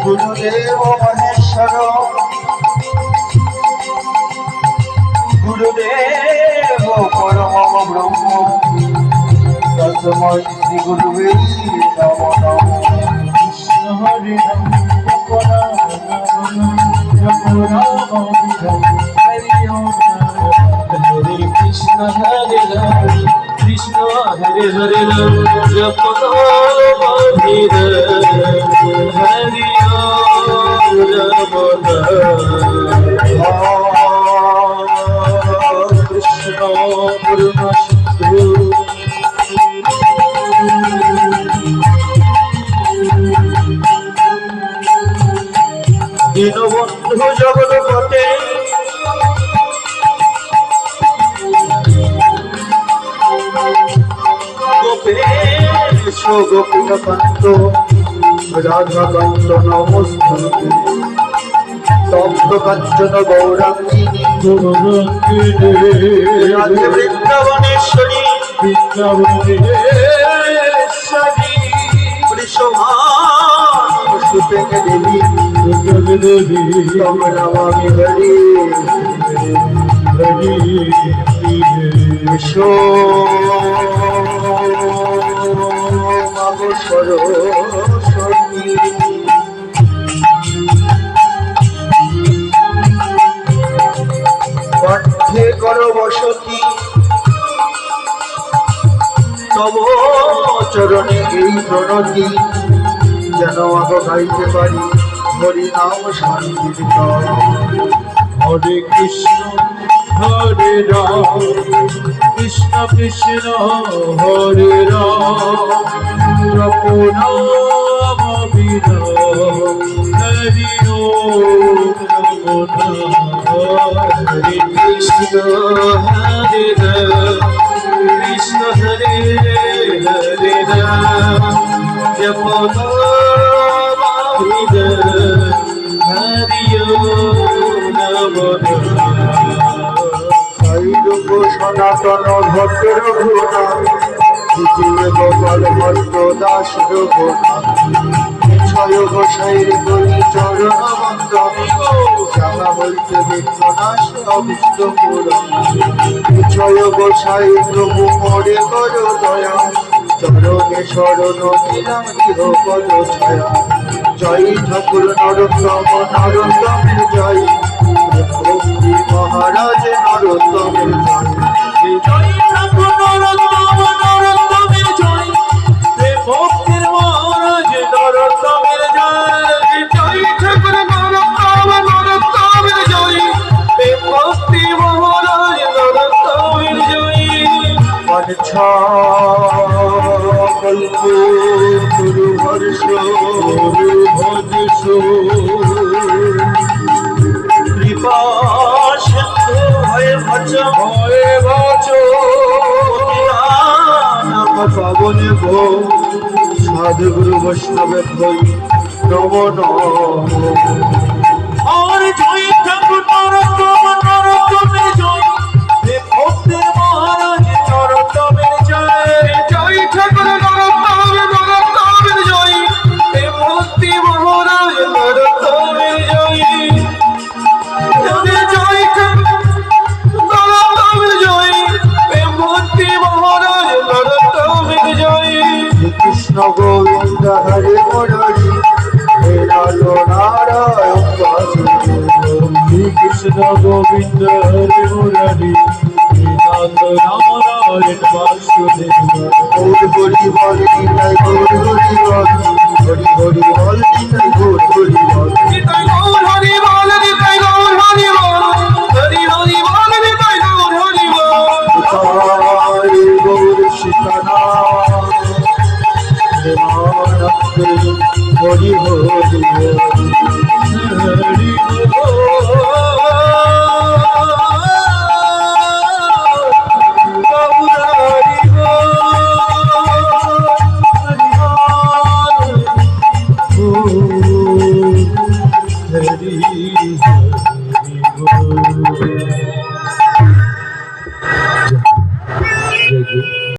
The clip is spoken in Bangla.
গুরুদেব মহেশ্বর গুরুদেব পরম ব্রহ্ম তস্मै শ্রী গুরুবে নমঃ কৃষ্ণ হরে রাম হরে কৃষ্ণ হরে রাম কৃষ্ণ হরে হরে রাম জপ নাম হরে হরি রাম কৃষ্ণ পূর্ণ সিন্ধু দীনবন্ধু জগৎপতে গোপেশ গোপীকান্ত রাধাকান্ত নমস্তুতে তপ্ত কাঞ্চন গৌরাঙ্গিনী রাধে বৃন্দাবনেশ্বরী সুতে দেবী তম নমামি হরি সরস্বতী কণ্ঠে কর বসতি তব চরণে এই প্রণতি যেন আগ গাইতে পারি হরি নাম শান্তির জয় হরে কৃষ্ণ হরে রাম কৃষ্ণ কৃষ্ণ হরে রাম জপ নাম বিরাম হরি ওম হরে কৃষ্ণ হরে রাম কৃষ্ণ হরে হরে রাম জপ সনাতন ভট্ট রঘুনাথ গোপাল ভট্ট দাস রঘুনাথ ছয় গোসাইর করি চরণ বন্দনে যাহা বলতে বিঘ্নাশ অবিষ্ট পুরাণ ছয় গোসাই প্রভু মোরে কর দয়া চরণে শরণ নিলাম গৃহ পদ ছায়া জয় ঠাকুর নরোত্তম নরোত্তমের জয় ভক্তি মহারাজ নরোত্তমের জয় জয় ঠাকুর নরোত্তম নরোত্তমের জয় ভক্তির মহারাজ নরোত্তমের জয় জয় ঠাকুর নরোত্তম নরোত্তমের জয় ভক্তি মহারাজ নরোত্তমের জয় মনছা কল্প গুরু হর্ষ ভজ কৃপা সিন্ধু হয়ে ভজ পাবন ভো সাধুগুরু বৈষ্ণবে ভৈ নম আর জয় ঠাকুর নরোত্তম নরোত্তমের জয় ভক্তের মহারাজ নরোত্তমের জয় জয় ঠাকুর নরোত্তম নরোত্তমের জয় ভক্তি মহারাজ নরোত্তমের জয় জয় নরোত্তমের জয় ভক্তি মহারাজ নরোত্তমের জয় কৃষ্ণ গোবিন্দ হরে মুরারি হে নারায়ণ বাসুদেব কৃষ্ণ গোবিন্দ হরে মুরারি নারায়ণ বাসুদেব গৌর হরি বল নিতাই গৌর হরি বল হরি হরি বল নিতাই গৌর হরি বল নিতাই গৌর হরি বল নিতাই গৌর হরি বল হরি হরি বল নিতাই গৌর হরি বল হরি গৌর সীতানা হরি হরি হরি হয়েছে।